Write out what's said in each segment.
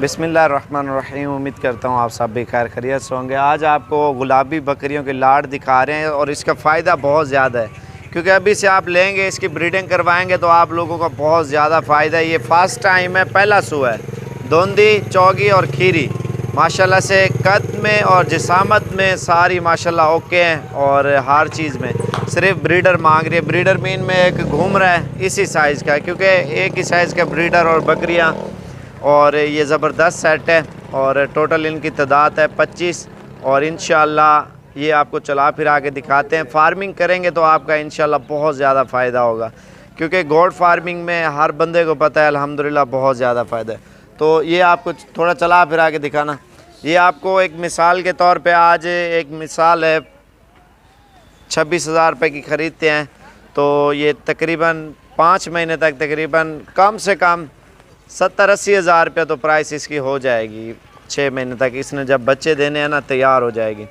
बिस्मिल्लाहिर्रहमानिर्रहीम। उम्मीद करता हूँ आप सब भी खैर खैरियत से होंगे। आज आपको गुलाबी बकरियों के लाट दिखा रहे हैं और इसका फ़ायदा बहुत ज़्यादा है, क्योंकि अभी से आप लेंगे, इसकी ब्रीडिंग करवाएंगे तो आप लोगों का बहुत ज़्यादा फ़ायदा है। ये फर्स्ट टाइम है, पहला सू है। धुंधी, चौगी और खीरी माशाल्लाह से कद में और जिसामत में सारी माशाल्लाह ओके हैं, और हर चीज़ में सिर्फ ब्रीडर मांग रही है। ब्रीडर मीन में एक घूम रहा है इसी साइज़ का, क्योंकि एक ही साइज़ का ब्रीडर और बकरियाँ, और ये ज़बरदस्त सेट है। और टोटल इनकी तादाद है 25, और इंशाल्लाह ये आपको चला फिरा के दिखाते हैं। फार्मिंग करेंगे तो आपका इंशाल्लाह बहुत ज़्यादा फ़ायदा होगा, क्योंकि गोट फार्मिंग में हर बंदे को पता है अल्हम्दुलिल्लाह बहुत ज़्यादा फ़ायदा है। तो ये आपको थोड़ा चला फिरा के दिखाना। ये आपको एक मिसाल के तौर पे आज एक मिसाल है, 26,000 रुपये की ख़रीदते हैं तो ये तकरीबन 5 महीने तक तकरीबन कम से कम 70-80 हज़ार रुपये तो प्राइस इसकी हो जाएगी। 6 महीने तक इसने जब बच्चे देने हैं ना, तैयार हो जाएगी।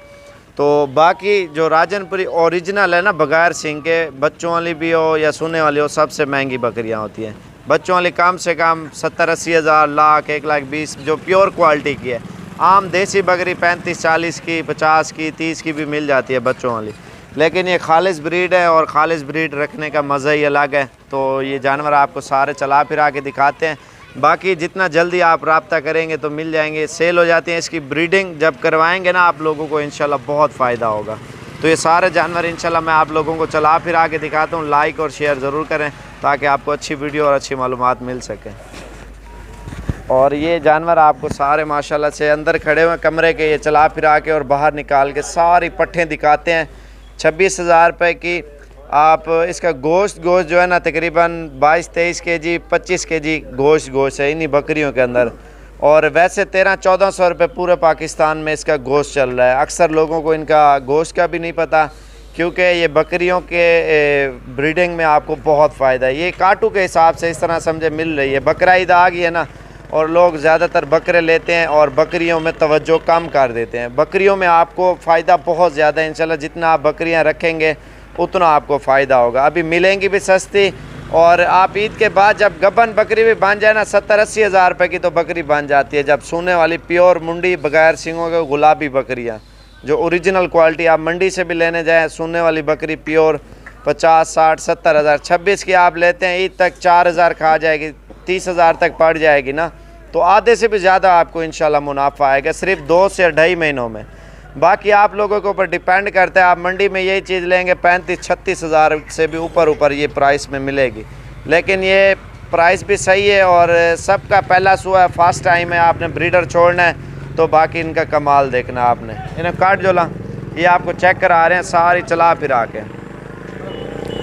तो बाकी जो राजनपुरी ओरिजिनल है ना, बगैर सींग के, बच्चों वाली भी हो या सोने वाली हो, सबसे महंगी बकरियां होती हैं। बच्चों वाली कम से कम 70-80 हज़ार, लाख, 1,20,000 जो प्योर क्वालिटी की है। आम देसी बकरी 35-40 की, 50 की, 30 की भी मिल जाती है बच्चों वाली, लेकिन ये खालिस ब्रीड है और खालिस ब्रीड रखने का मज़ा ही अलग है। तो ये जानवर आपको सारे चला फिरा के दिखाते हैं। बाकी जितना जल्दी आप रब्ता करेंगे तो मिल जाएंगे, सेल हो जाती हैं। इसकी ब्रीडिंग जब करवाएंगे ना आप लोगों को इंशाल्लाह बहुत फ़ायदा होगा। तो ये सारे जानवर इंशाल्लाह मैं आप लोगों को चला फिरा के दिखाता हूँ। लाइक और शेयर ज़रूर करें ताकि आपको अच्छी वीडियो और अच्छी मालूमात मिल सकें। और ये जानवर आपको सारे माशाल्लाह से अंदर खड़े हुए कमरे के, ये चला फिरा के और बाहर निकाल के सारी पट्ठें दिखाते हैं। 26,000 रुपये की आप इसका गोश्त जो है ना, तकरीबन 22-23 केजी, 25 केजी गोश्त है इन्हीं बकरियों के अंदर। और वैसे 1300-1400 रुपये पूरे पाकिस्तान में इसका गोश्त चल रहा है। अक्सर लोगों को इनका गोश्त का भी नहीं पता, क्योंकि ये बकरियों के ब्रीडिंग में आपको बहुत फ़ायदा है। ये काटू के हिसाब से इस तरह समझे मिल रही है। बकरा ईद आ गई है ना, और लोग ज़्यादातर बकरे लेते हैं और बकरियों में तवज्जो कम कर देते हैं। बकरियों में आपको फ़ायदा बहुत ज़्यादा है इंशाल्लाह। जितना आप बकरियां रखेंगे उतना आपको फ़ायदा होगा। अभी मिलेंगी भी सस्ती, और आप ईद के बाद जब गबन बकरी भी बन जाए ना, 70-80 हज़ार रुपये की तो बकरी बन जाती है। जब सूने वाली प्योर मुंडी बगैर सींगों के गुलाबी बकरियाँ जो ओरिजिनल क्वालिटी, आप मंडी से भी लेने जाएँ, सूने वाली बकरी प्योर 50, 60, 70 हज़ार। 26 की आप लेते हैं, ईद तक 4,000 खा जाएगी, 30 हज़ार तक पड़ जाएगी ना, तो आधे से भी ज़्यादा आपको इंशाल्लाह मुनाफा आएगा सिर्फ 2 से 2.5 महीनों में। बाकी आप लोगों के ऊपर डिपेंड करता है। आप मंडी में यही चीज़ लेंगे 35-36 हज़ार से भी ऊपर ये प्राइस में मिलेगी, लेकिन ये प्राइस भी सही है। और सबका पहला सू है, फर्स्ट टाइम है, आपने ब्रीडर छोड़ना है तो बाकी इनका कमाल देखना आपने। इन्हें काट जोला, ये आपको चेक करा रहे हैं सारी चला फिरा के,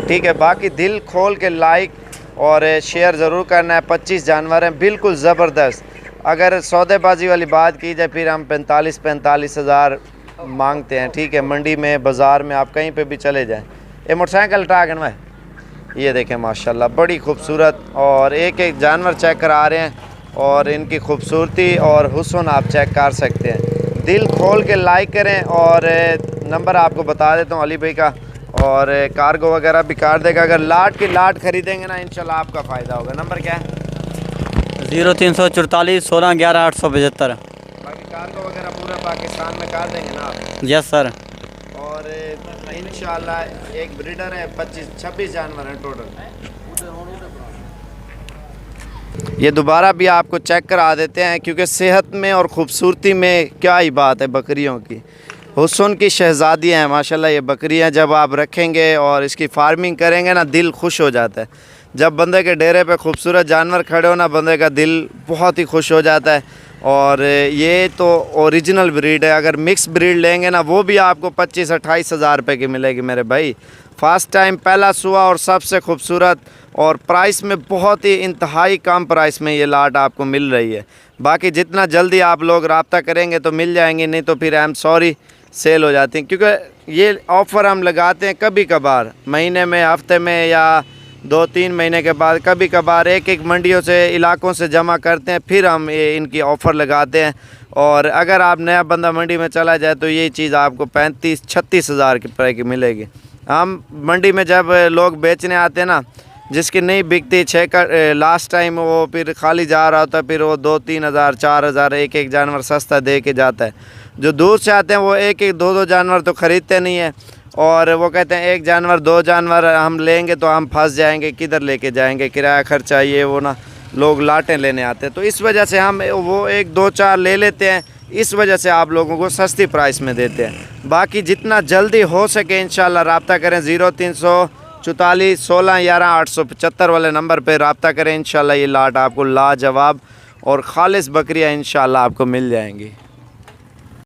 ठीक है। बाकी दिल खोल के लाइक और शेयर ज़रूर करना है। 25 जानवर हैं, बिल्कुल ज़बरदस्त। अगर सौदेबाजी वाली बात की जाए, फिर हम 45-45 हज़ार मांगते हैं, ठीक है। मंडी में, बाज़ार में, आप कहीं पे भी चले जाएं। ये मोटरसाइकिल ट्रैक है, ये देखें माशाल्लाह बड़ी खूबसूरत। और एक एक जानवर चेक करा रहे हैं, और इनकी खूबसूरती और हुस्न आप चेक कर सकते हैं। दिल खोल के लाइक करें, और नंबर आपको बता देता हूँ अली भाई का, और कार्गो वगैरह भी कर देगा। अगर लाट की लाट ख़रीदेंगे ना, इंशाल्लाह आपका फ़ायदा होगा। नंबर क्या है? 0344 16 11 875। बाकी कार्गो वगैरह पूरा पाकिस्तान में कर देंगे ना आप? Yes sir. और इंशाल्लाह एक ब्रीडर है, 25-26 जानवर हैं टोटल। ये दोबारा भी आपको चेक करा देते हैं, क्योंकि सेहत में और ख़ूबसूरती में क्या ही बात है बकरियों की। हुस्न की शहज़ादियाँ हैं माशाल्लाह ये बकरियाँ। जब आप रखेंगे और इसकी फार्मिंग करेंगे ना, दिल खुश हो जाता है। जब बंदे के डेरे पे खूबसूरत जानवर खड़े हो ना, बंदे का दिल बहुत ही खुश हो जाता है। और ये तो ओरिजिनल ब्रीड है। अगर मिक्स ब्रीड लेंगे ना, वो भी आपको 25-28 हज़ार रुपये की मिलेगी मेरे भाई। फर्स्ट टाइम, पहला सुआ और सबसे खूबसूरत, और प्राइस में बहुत ही इंतहाई कम प्राइस में ये लाट आपको मिल रही है। बाकी जितना जल्दी आप लोग रब्ता करेंगे तो मिल जाएंगे, नहीं तो फिर आई एम सॉरी सेल हो जाती हैं। क्योंकि ये ऑफ़र हम लगाते हैं कभी कभार, महीने में, हफ्ते में, या 2-3 महीने के बाद। कभी कभार एक मंडियों से, इलाकों से जमा करते हैं, फिर हम ये इनकी ऑफ़र लगाते हैं। और अगर आप नया बंदा मंडी में चला जाए तो ये चीज़ आपको 35-36 हज़ार रुपये की मिलेगी। हम मंडी में जब लोग बेचने आते हैं ना, जिसकी नहीं बिकती लास्ट टाइम वो फिर खाली जा रहा होता है, फिर वो 2-3 हज़ार 4 हज़ार एक जानवर सस्ता दे के जाता है। जो दूर से आते हैं वो 1-2 जानवर तो ख़रीदते नहीं है, और वो कहते हैं 1 जानवर 2 जानवर हम लेंगे तो हम फंस जाएंगे, किधर लेके जाएंगे, किराया खर्चा ये वो ना, लोग लाटें लेने आते हैं। तो इस वजह से हम वो 1-2-4 ले लेते हैं, इस वजह से आप लोगों को सस्ती प्राइस में देते हैं। बाकी जितना जल्दी हो सके इंशाल्लाह रब्ता करें, 0344 16 11 875 वाले नंबर पे रब्ता करें। इंशाल्लाह ये लाट आपको लाजवाब और ख़ालिस बकरियाँ इंशाल्लाह आपको मिल जाएंगी।